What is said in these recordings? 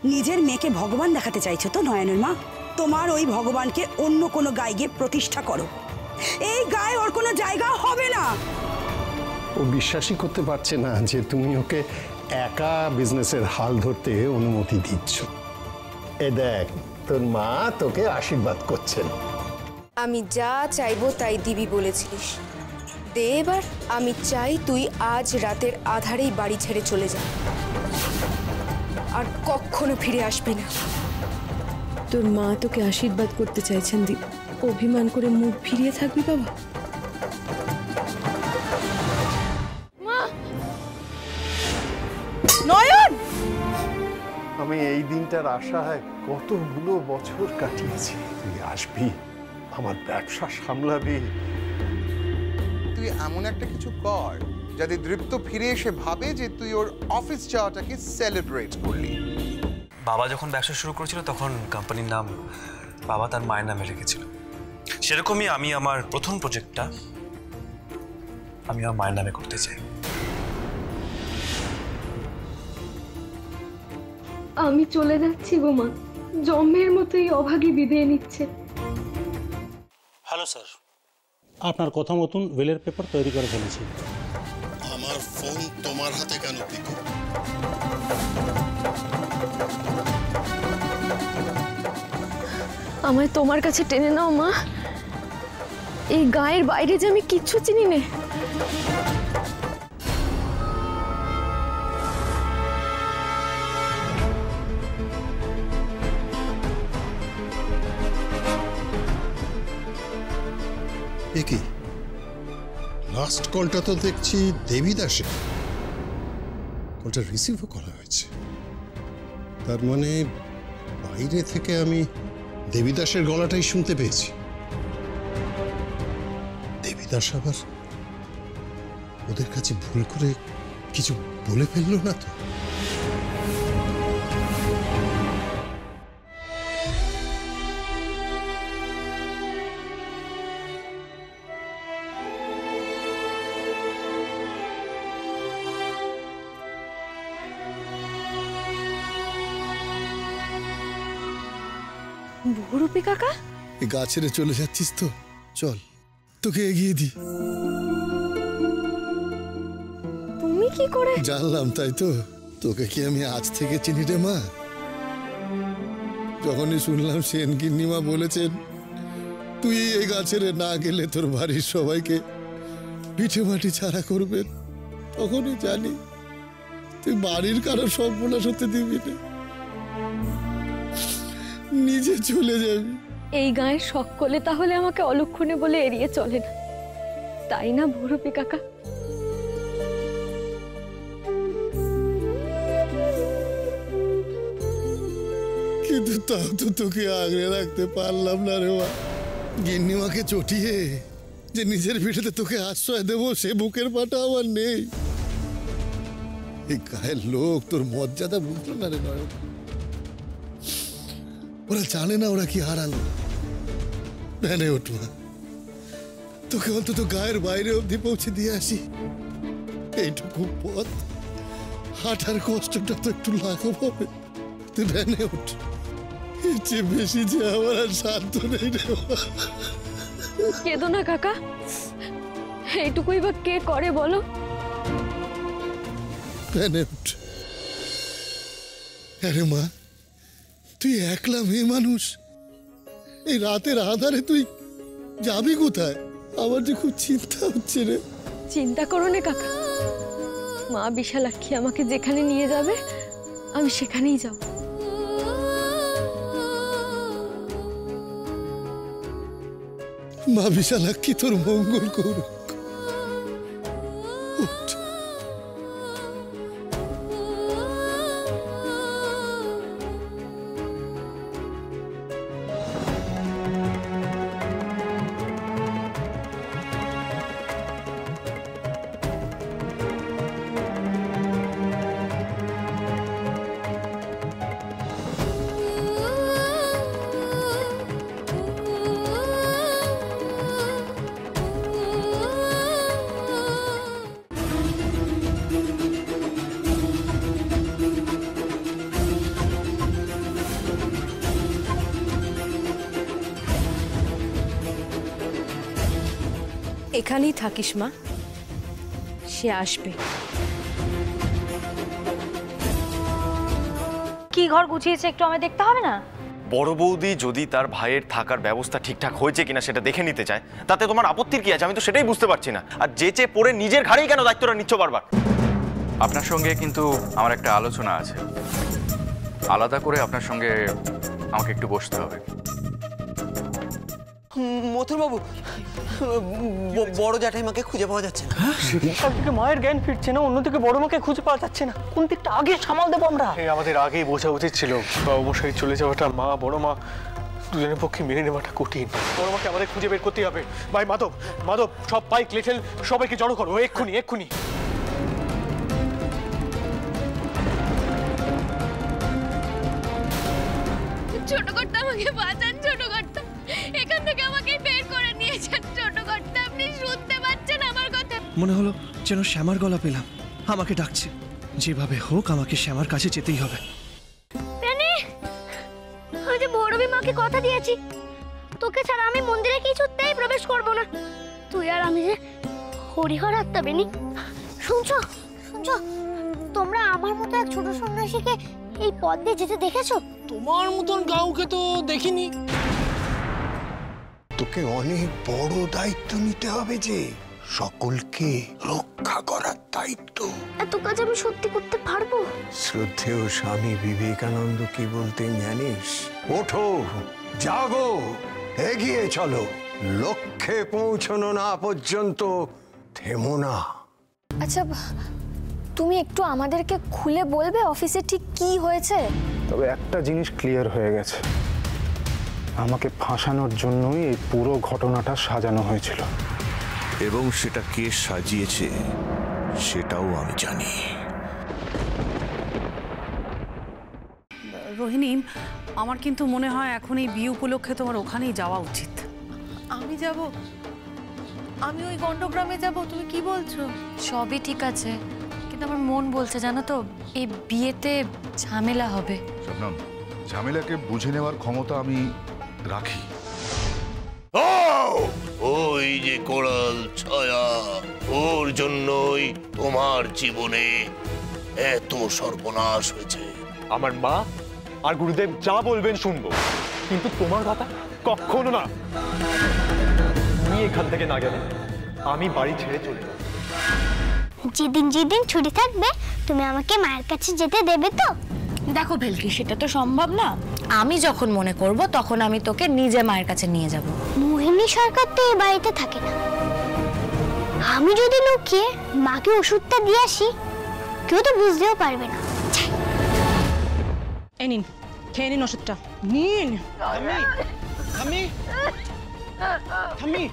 নিজের মেয়েকে ভগবান দেখাতে চাইছো তো নয়নের মা? তোমার ওই ভগবানকে অন্য কোনো গায়ে গিয়ে প্রতিষ্ঠা করো। এই গায়ে ওর কোনো জায়গা হবে না। ও বিশ্বাসই করতে পারছে না যে তুমি ওকে একা বিজনেসের হাল ধরতে অনুমতি দিচ্ছ। এ দেখ, তোর মা তোকে আশীর্বাদ করছেন। আমি যা চাইবো তাই দিবি বলেছিলিস। দে এবার, আমি চাই তুই আজ রাতের আধারেই বাড়ি ছেড়ে চলে যা, আর কখনো ফিরে আসবি না। তোর মা তোকে আশীর্বাদ করতে চাইছেন দীপ, অভিমান করে মুখ ফিরিয়ে থাকবি বাবা? নয়ন, আমি এই দিনটার আশায় কতগুলো বছর কাটিয়েছি। তুই আসবি, আমার ব্যবসা সামলাবি। তুই এমন একটা কিছু কর যাতে দৃপ্ত ফিরে এসে ভাবে যে তুই ওর অফিস যাওয়াটাকে সেলিব্রেট করলি। বাবা যখন ব্যবসা শুরু করেছিল তখন কোম্পানির নাম বাবা তার মায়ের নামে রেখেছিল। সেরকমই আমি আমার প্রথম প্রজেক্টটা আমি আমার মায়ের নামে করতে চাই। আমি চলে যাচ্ছি গো মা, জন্মের মতোই অভাগী বিদায় নিচ্ছে। হ্যালো স্যার, আপনার কথা মতন উইলের পেপার তৈরি করে ফেলেছি। আমার ফোন তোমার হাতে কেন পিকু? আমায় তোমার কাছে টেনে নাও মা, এই গায়ের বাইরে যে আমি কিচ্ছু চিনি না। কি লাস্ট কলটা তো দেখছি দেবীদাসের, কলটা রিসিভও করা হয়েছে। তার মানে বাইরে থেকে আমি দেবীদাসের গলাটাই শুনতে পেয়েছি। দেবীদাস আবার ওদের কাছে ভুল করে কিছু বলে ফেললো না তো? বহুরূপী কাকা, এই গা ছেড়ে চলে যাচ্ছিস তো চল, তোকে এগিয়ে দি। তুমি কি করে জানলাম? তাই তো, তোকে কি আমি আজ থেকে চিনি রে মা? যখনই শুনলাম সেন গিন্নিমা বলেছেন তুই এই গা ছেড়ে না গেলে তোর বাড়ির সবাইকে পিঠে মাটি ছাড়া করবেন, তখনই জানি তুই বাড়ির কারো সর্বনাশ হতে দিবি না, নিজে চলে যাবি। এই গায়ের সকলে তাহলে আমাকে অলক্ষণে বলে এড়িয়ে চলে না, তাই না বহুরূপী কাকা? কিন্তু তাও তো তোকে আগলে রাখতে পারলাম না রে মা। গিন্নিমাকে চটিয়ে যে নিজের পিঠেতে তোকে আশ্রয় দেবো সে বুকের পাটা আমার নেই। এই গায়ের লোক তোর মর্যাদা বুঝলো না রে নয়ন। ওরা জানে না ওরা কি হারালো। ভ্যানে ওঠ মা, তোকে অন্তত গায়ের বাইরে অবধি পৌঁছে দিয়ে আসি। এইটুকু পথ হাঁটার কষ্টটা তো একটু লাঘব হবে। তুই ভ্যানে ওঠ, এর চেয়ে বেশি যে আমার আর সাধ্য নেই রে। কেঁদো না কাকা, এইটুকুই বা কে করে বলো? ভ্যানে ওঠ। আরে মা, তুই একলা মেয়ে মানুষ, এই রাতের আধারে তুই যাবি কোথায়? আমার যে খুব চিন্তা হচ্ছে রে। চিন্তা করো না কাকা, মা বিশালাক্ষী আমাকে যেখানে নিয়ে যাবে আমি সেখানেই যাব। মা বিশালাক্ষী তোর মঙ্গল করুক। ওঠ। এখানেই থাকিস মা, সে আসবে। কি ঘর গুছিয়েছে একটু আমায় দেখতে হবে না? বড় বৌদি যদি তার ভাইয়ের থাকার ব্যবস্থা ঠিকঠাক হয়েছে কিনা সেটা দেখে নিতে চায়, তাতে তোমার আপত্তির কি আছে? আমি তো সেটাই বুঝতে পারছি না। আর যেচে পড়ে নিজের ঘাড়েই কেন দায়িত্বটা নিচ্ছ বারবার? আপনার সঙ্গে কিন্তু আমার একটা আলোচনা আছে, আলাদা করে আপনার সঙ্গে আমাকে একটু বসতে হবে। মথুরবাবু, বড় জ্যাঠাইমাকে খুঁজে পাওয়া যাচ্ছে না। একদিকে মায়ের জ্ঞান ফিরছে না, অন্যদিকে বড় মাকে খুঁজে পাওয়া যাচ্ছে না। কোন দিকটা আগে সামাল দেবো আমরা? আমাদের আগেই বোঝা উচিত ছিল বাবা মশাই চলে যাওয়াটা মা বড় মা দুজনের পক্ষে মেনে নেওয়াটা কঠিন। বড় মাকে আমাদের খুঁজে বের করতেই হবে। ভাই মাধব, মাধব, সব বাইক লেটেল সবাইকে জড়ো করো এক্ষুনি এক্ষুনি। ছোট কর্তা আমাকে বাঁচান, ছোট কর্তা এখান থেকে আমাকে বের করে নিয়ে যান। ছোট কর্তা আপনি শুনতে পাচ্ছেন আমার কথা? মনে হলো যেন শ্যামার গলা পেলাম, আমাকে ডাকছে। যেভাবে হোক আমাকে শ্যামার কাছে যেতেই হবে। পেনি, আমি যে ভৈরবী মাকে কথা দিয়েছি তোকে ছাড়া আমি মন্দিরে কিছুতেই প্রবেশ করব না। তুই আর আমি যে হরিহর আত্মা। বেনি শুনছো শুনছো, তোমরা আমার মতো এক ছোট সন্ন্যাসীকে এই পথ দিয়ে যেতে দেখেছো? তোমার মতন কাউকে তো দেখিনি। তোকে অনেক বড় দায়িত্ব নিতে হবে, যে সকলকে রক্ষা করার দায়িত্ব। এত কাজ আমি সত্যি করতে পারবো? শ্রদ্ধেয় স্বামী বিবেকানন্দ কি বলতেন জানিস? ওঠো, জাগো, এগিয়ে চলো, লক্ষ্যে পৌঁছানো না পর্যন্ত থেমো না। আচ্ছা, তুমি একটু আমাদেরকে খুলে বলবে অফিসে ঠিক কি হয়েছে? তবে একটা জিনিস ক্লিয়ার হয়ে গেছে, আমাকে ফাঁসানোর জন্যই এই পুরো ঘটনাটা সাজানো হয়েছিল, এবং সেটা কে সাজিয়েছে সেটাও আমি জানি। রোহিণী, আমার কিন্তু মনে হয় এখন এই বিয়ে উপলক্ষে তোমার ওখানেই যাওয়া উচিত। আমি যাব? আমি ওই গন্ডগ্রামে যাব? তুমি কি বলছো? সবই ঠিক আছে, কিন্তু আমার মন বলছে জানো তো এই বিয়েতে ঝামেলা হবে। শবনম, ঝামেলাকে বুঝে নেওয়ার ক্ষমতা আমি রাখি। ওই যে কোড়াল ছায়া, ওর জন্যই তোমার জীবনে এত সর্বনাশ হয়েছে। আমার মা আর গুরুদেব যা বলবেন শুনবো, কিন্তু তোমার কথা কখনো না। তুমি এখান থেকে না গেলে আমি বাড়ি ছেড়ে চলে যাব। যেদিন যেদিন ছুটি থাকবে তুমি আমাকে মায়ের কাছে যেতে দেবে তো? দেখো ভেলকি, সেটা তো সম্ভব না। আমি যখন মনে করব তখন আমি তোকে নিজে মায়ের কাছে নিয়ে যাব। মোহিনী সরকার তো এই বাড়িতে থাকে না। আমি যদি লুকিয়ে মাকে ওষুধটা দিয়ে আসি, কেউ তো বুঝতেও পারবে না। এই নিন, খেয়ে নিন ওষুধটা, নিন। থামি, থামি,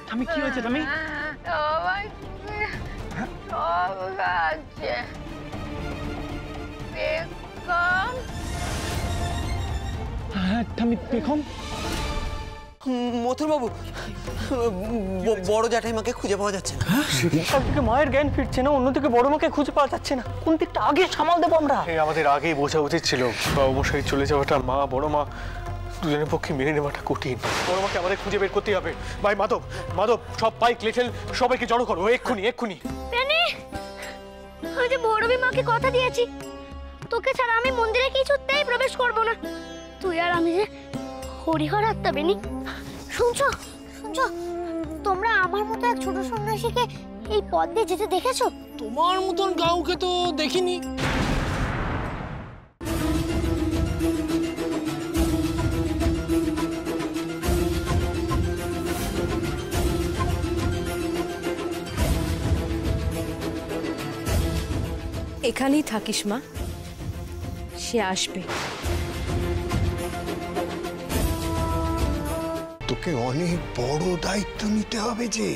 থামি, কি হয়েছে থামি? হ্যাঁ থামি, বেগম। মথুরবাবু, বড় জ্যাঠাইমাকে খুঁজে পাওয়া যাচ্ছে না। একদিকে মায়ের জ্ঞান ফিরছে না, অন্যদিকে বড় মাকে খুঁজে পাওয়া যাচ্ছে না। কোন দিকটা আগে সামাল দেবো আমরা? আমাদের আগেই বোঝা উচিত ছিল বাবা মশাই চলে যাওয়াটা মা বড় মা দুজনের পক্ষে মেনে নেওয়াটা কঠিন। বড় মাকে আমাদের খুঁজে বের করতেই হবে। ভাই মাধব, মাধব, সব বাইক লেটেল সবাইকে জড়ো করো এক্ষুনি এক্ষুনি। পেনি, আমি যে ভৈরবী মাকে কথা দিয়েছি তোকে ছাড়া আমি মন্দিরে কিছুতেই প্রবেশ করব না। তুই আর আমি যে হরিহর আত্মা। বেনি শুনছো শুনছো, তোমরা আমার মতো এক ছোট সন্ন্যাসীকে এই পথ দিয়ে যেতে দেখেছো? তোমার মতন কাউকে তো দেখিনি। এখানেই থাকিস মা, সে আসবে। তোকে অনেক বড় দায়িত্ব নিতে হবে, যে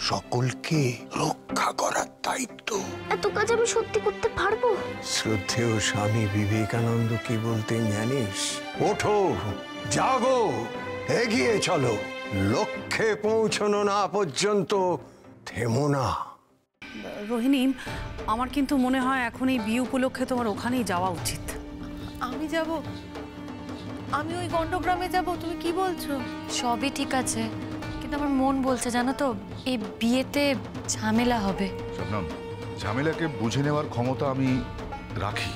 সকলকে রক্ষা করার দায়িত্ব। এত কাজ আমি সত্যি করতে পারবো? শ্রদ্ধেয় স্বামী বিবেকানন্দ কি বলতেন জানিস? ওঠো, জাগো, এগিয়ে চলো, লক্ষ্যে পৌঁছানো না পর্যন্ত থেমো না। রোহিণী, আমার কিন্তু মনে হয় এখন এই বিয়ে উপলক্ষে তোমার ওখানেই যাওয়া উচিত। আমি যাব? আমি ওই গন্ডগ্রামে যাব? তুমি কি বলছো? সবই ঠিক আছে, কিন্তু আমার মন বলছে জানো তো এই বিয়েতে ঝামেলা হবে। শবনম, ঝামেলাকে বুঝে নেওয়ার ক্ষমতা আমি রাখি।